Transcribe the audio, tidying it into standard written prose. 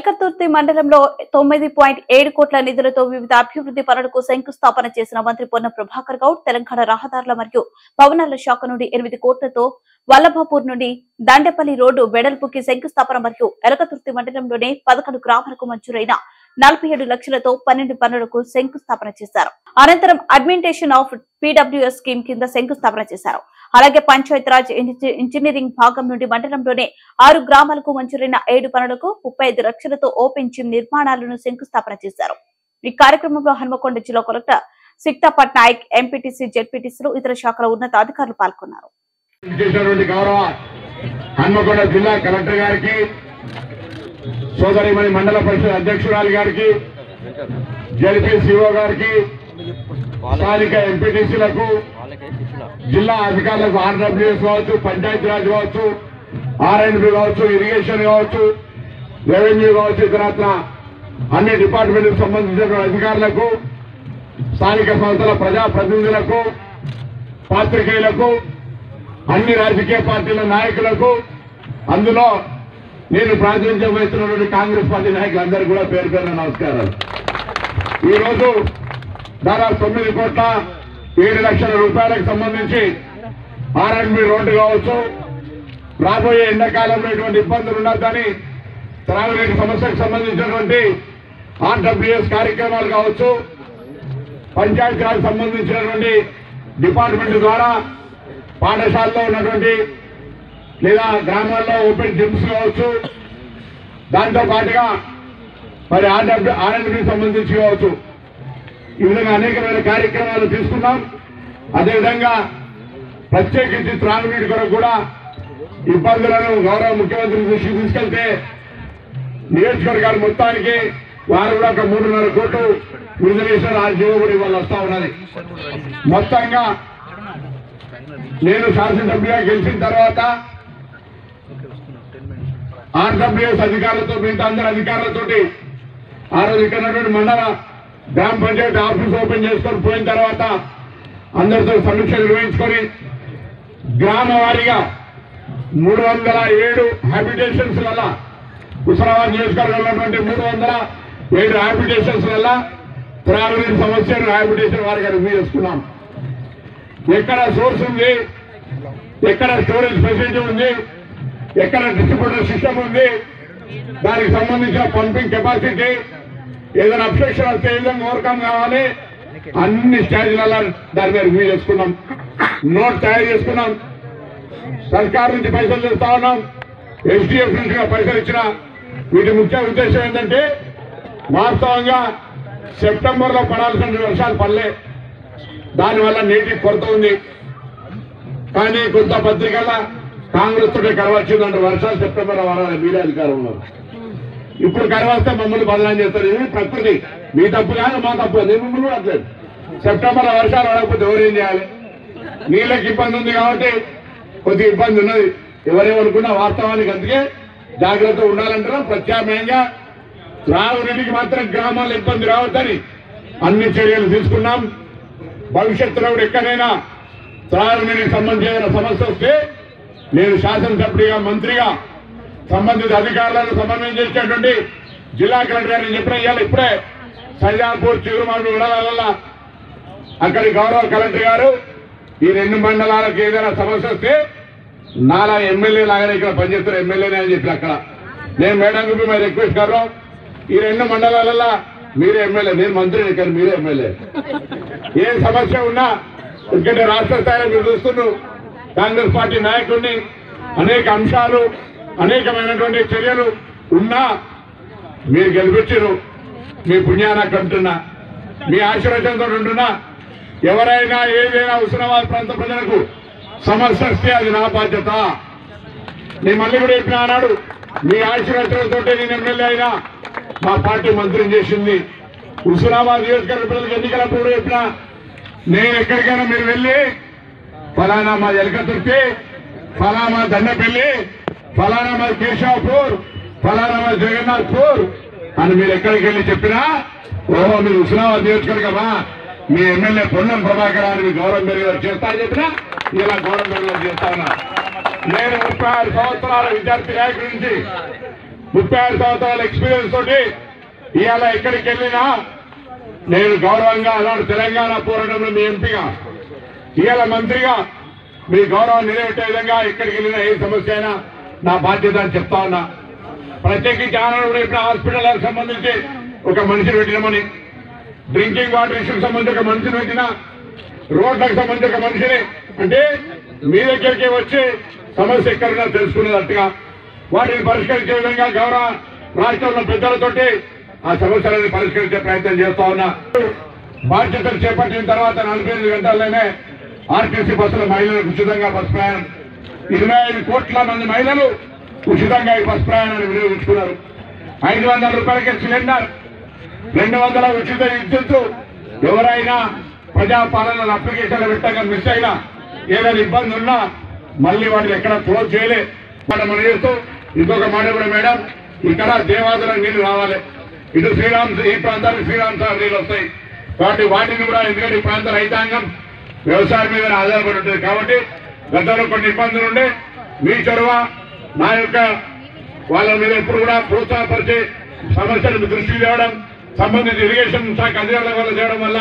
ఎలకతుర్తి మండలంలో 9.7 కోట్ల నిధులతో వివిధ అభివృద్ధి పనులకు శంకుస్థాపన చేసిన మంత్రి పొన్నం ప్రభాకర్ గౌడ్ తెలంగాణ రహదారుల మరియు భవనాల శాఖ నుండి 8 కోట్లతో వల్లభపూర్ నుండి దండేపల్లి రోడ్డు వెడల్పుకి శంకుస్థాపన మరియు ఎలకతుర్తి మండలంలోని 11 గ్రామాలకు మంజూరైన 47 లక్షలతో 12 పనులకు శంకుస్థాపన చేశారు. అనంతరం అడ్మినిస్ట్రేషన్ ఆఫ్ పీడబ్ల్యూఎస్ స్కీమ్ కింద శంకుస్థాపన చేశారు. అలాగే పంచాయతీరాజ్ ఇంజనీరింగ్ భాగం నుండి మండలంలోనే 6 గ్రామాలకు మంజూరైన 7 పనులకు 35 లక్షలతో ఓపెన్ జిమ్ నిర్మాణాలను శంకుస్థాపన చేశారు. ఈ కార్యక్రమంలో హన్మకొండ జిల్లా కలెక్టర్ సిక్తా పట్నాయక్, ఎంపీటీసీ, జెడ్పీటీసీలు, ఇతర శాఖల ఉన్నత అధికారులు పాల్గొన్నారు. హన్మకొండ జిల్లా కలెక్టర్ గారికి, సోదరిమణి మండల పరిషత్ అధ్యక్షురాలు గారికి, జెడ్పీసీఓ గారికి, స్థానిక ఎంపీటీసీలకు, జిల్లా అధికారులకు, ఆర్డబ్ల్యూఎస్ కావచ్చు, పంచాయతీరాజ్ కావచ్చు, ఆర్ఎండ్బి కావచ్చు, ఇరిగేషన్ కావచ్చు, రెవెన్యూ కావచ్చు, ఇతరత్ర అన్ని డిపార్ట్మెంట్కి సంబంధించిన అధికారులకు, స్థానిక సంస్థల ప్రజాప్రతినిధులకు, పాత్రికేయులకు, అన్ని రాజకీయ పార్టీల నాయకులకు, అందులో నేను ప్రాతినిధ్యం వహిస్తున్నటువంటి కాంగ్రెస్ పార్టీ నాయకులందరూ కూడా పేరు పేరున నమస్కారాలు. ఈరోజు దాదాపు 9 కోట్ల 7 లక్షల రూపాయలకు సంబంధించి ఆర్ఎండ్బి రోడ్డు కావచ్చు, రాబోయే ఎండాకాలంలో ఇటువంటి ఇబ్బందులు ఉండద్దని త్రాగునీటి సమస్యకు సంబంధించినటువంటి ఆర్డబ్ల్యూఎస్ కార్యక్రమాలు కావచ్చు, పంచాయతీరాజ్ సంబంధించినటువంటి డిపార్ట్మెంట్ ద్వారా పాఠశాలలో ఉన్నటువంటి లేదా గ్రామాల్లో ఓపెన్ జిమ్స్ కావచ్చు, దాంతో పాటుగా మరి ఆర్ఎండ్బి సంబంధించి కావచ్చు, ఈ విధంగా అనేకమైన కార్యక్రమాలు తీసుకున్నాం. అదేవిధంగా ప్రత్యేకించి త్రాగునీటి కొరకు కూడా ఇబ్బందులను గౌరవ ముఖ్యమంత్రి దృష్టికి తీసుకెళ్తే నియోజకవర్గాలు మొత్తానికి వారు కూడా ఒక 3.5 కోట్లు విడుదల చేశారు. ఆ జీవో కూడా ఇవాళ వస్తా ఉన్నది. మొత్తంగా నేను శాసనసభ్యుగా గెలిచిన తర్వాత ఆర్డబ్ల్యూఎస్ అధికారులతో, మిగతా అందరి అధికారులతోటి ఆ రోజు ఇక్కడ మండల గ్రామ పంచాయతీ ఆఫీస్ ఓపెన్ చేసుకొని పోయిన తర్వాత అందరితో సమీక్ష నిర్వహించుకొని గ్రామ వారీగా 307 హ్యాబిటేషన్స్ వల్ల, హుస్నాబాద్ నియోజకవర్గంలో ఉన్నటువంటి 307 హ్యాబిటేషన్స్ వల్ల త్రాగునీటి సమస్యను హ్యాబిటేషన్ వారిగా రివ్యూ చేసుకున్నాం. ఎక్కడ సోర్స్ ఉంది, ఎక్కడ స్టోరేజ్ ఫెసిలిటీ ఉంది, ఎక్కడ డిస్ట్రిబ్యూటర్ సిస్టమ్ ఉంది, దానికి సంబంధించిన పంపింగ్ కెపాసిటీ, ఏదైనా అబ్స్ట్రక్షన్ వస్తే ఏ విధంగా ఓవర్కమ్ కావాలి, అన్ని స్టేజ్లలో దాని మీద రివ్యూ చేసుకున్నాం. నోట్ తయారు చేసుకున్నాం. సర్కార్ నుంచి పైసలు తెస్తా ఉన్నాం, ఎస్డిఎఫ్ నుంచి పైసలు ఇచ్చిన. వీటి ముఖ్య ఉద్దేశం ఏంటంటే వాస్తవంగా సెప్టెంబర్లో పడాల్సిన వర్షాలు పడలే, దానివల్ల నీటికి కొరత ఉంది. కానీ కొంత పత్రికల కాంగ్రెస్ తోటే కరవచ్చిందంటే వర్షాలు సెప్టెంబర్లో వాడాలి, మీరే అధికారంలో. ఇప్పుడు కరవస్తే మమ్మల్ని బదనాం చేస్తారు. ఇది ప్రకృతి, మీ తప్పు కాదు, మా తప్పు. నేను మమ్మల్ని అట్లేదు. సెప్టెంబర్లో వర్షాలు పడకపోతే ఎవరేం చేయాలి? నీళ్ళకి ఇబ్బంది ఉంది కాబట్టి కొద్దిగా ఇబ్బంది ఉన్నది. ఎవరేమనుకున్నా వాస్తవానికి అందుకే జాగ్రత్త ఉండాలంటారా. ప్రత్యామ్నాయంగా త్రాగునీటికి మాత్రం గ్రామాల్లో ఇబ్బంది రావద్దని అన్ని చర్యలు తీసుకున్నాం. భవిష్యత్తులో ఎక్కడైనా త్రాగునీటికి సంబంధించిన సమస్య వస్తే నేను శాసనసభ్యుడిగా, మంత్రిగా సంబంధిత అధికారులను సమన్వయం చేసేటువంటి జిల్లా కలెక్టర్ గారిని చెప్పిన ఇవాళ ఇప్పుడే సైదాపూర్, చిగురుమాడు మండలాలలో అక్కడి గౌరవ కలెక్టర్ గారు ఈ 2 మండలాలకు ఏదైనా సమస్య వస్తే నాలా ఎమ్మెల్యే లాగానే ఇక్కడ పనిచేస్తున్న ఎమ్మెల్యేనే అని చెప్పి అక్కడ నేను మేడం మై రిక్వెస్ట్ గారు, ఈ 2 మండలాలలో మీరే ఎమ్మెల్యే, నేను మంత్రిని, కానీ మీరే ఎమ్మెల్యే. ఏ సమస్య ఉన్నా ఎందుకంటే రాష్ట్ర స్థాయిలో మీరు చూస్తున్నారు కాంగ్రెస్ పార్టీ నాయకుడిని, అనేక అంశాలు, అనేకమైనటువంటి చర్యలు ఉన్నా మీరు గెలిపించారు. మీ పుణ్యానికి అంటున్నా, మీ ఆశీర్వచనంతో ఉంటున్నా. ఎవరైనా ఏదైనా హుస్నాబాద్ ప్రాంత ప్రజలకు సమస్య వస్తే అది నా బాధ్యత. నేను మళ్ళీ కూడా చెప్పిన అన్నాడు, మీ ఆశీర్వచనంతో నేను ఎమ్మెల్యే అయినా మా పార్టీ మంత్రిని చేసింది. హుస్నాబాద్ నియోజకవర్గ ప్రజలకు ఎన్నికలప్పుడు కూడా చెప్పిన, నేను ఎక్కడికైనా మీరు వెళ్ళి ఫలానా మా ఎలకతుర్తి, ఫలానా మా దండపల్లి, ఫలానా మా కేశవపూర్, ఫలానా మా జగన్నాథ్పూర్ అని మీరు ఎక్కడికి వెళ్ళి చెప్పినా, ఓహో మీరు హుస్నాబాద్ నియోజకవర్గమా, మీ ఎమ్మెల్యే పొన్నం ప్రభాకర్ అని మీ గౌరవం పెరిగారు చేస్తా అని చెప్పినా ఇలా గౌరవం పెరిగారు చేస్తా ఉన్నా. నేను 36 సంవత్సరాల విద్యార్థి నాయకుడి నుంచి 36 సంవత్సరాల ఎక్స్పీరియన్స్ తోటి ఇవాళ ఎక్కడికి వెళ్ళినా నేను గౌరవంగా అలాంటి తెలంగాణ పోరాటంలో మీ ఎంపీగా ఇవాళ మంత్రిగా మీ గౌరవం నిలబెట్టే విధంగా ఎక్కడికి వెళ్ళినా ఏ సమస్య అయినా నా బాధ్యత అని చెప్తా ఉన్నా. ప్రత్యేకించి ఆనందపూర్ ఇప్పుడు హాస్పిటల్ సంబంధించి ఒక మనిషిని పెట్టినామని, డ్రింకింగ్ వాటర్ ఇష్యూకి సంబంధించి ఒక మనిషిని పెట్టినా, రోడ్లకు సంబంధించి ఒక మనిషిని, అంటే మీ దగ్గరికి వచ్చి సమస్య ఎక్కడున్నా తెలుసుకునేటట్టుగా వాటిని పరిష్కరించే విధంగా గౌరవ రాష్ట్రంలో పెద్దలతోటి ఆ సమస్యలను పరిష్కరించే ప్రయత్నం చేస్తా ఉన్నా. బాధ్యతలు చేపట్టిన తర్వాత 45 గంటల్లోనే ఆర్టీసీ బస్సుల మహిళలకు ఉచితంగా బస్ ప్రయాణం, 25 కోట్ల మంది మహిళలు ఉచితంగా ఈ బస్ ప్రయాణాన్ని వినియోగించుకున్నారు. 500 రూపాయలకే సిలిండర్, 200 ఉచిత విద్యుత్తు. ఎవరైనా ప్రజాపాలన అప్లికేషన్లు పెట్టగా మిస్ అయినా ఏదైనా ఇబ్బంది ఉన్నా మళ్ళీ వాటిని ఎక్కడ క్లోజ్ చేయలే. మనం చేస్తూ ఇంకొక మాట కూడా మేడం, ఇక్కడ దేవాదుల నీళ్లు రావాలి, ఇటు ఈ ప్రాంతానికి శ్రీరామ్ సార్ నీళ్ళు వస్తాయి కాబట్టి వాటిని కూడా, ఎందుకంటే ఈ ప్రాంత రైతాంగం వ్యవసాయం మీద ఆధారపడి ఉంటుంది కాబట్టి గతంలో కొన్ని ఇబ్బందులు ఉండే మీ చొరవ నా యొక్క వాళ్ళ మీద ఎప్పుడు కూడా ప్రోత్సాహపరిచే సమస్యలను దృష్టికి తేవడం, సంబంధిత ఇరిగేషన్ శాఖ అధికారుల వల్ల చేయడం వల్ల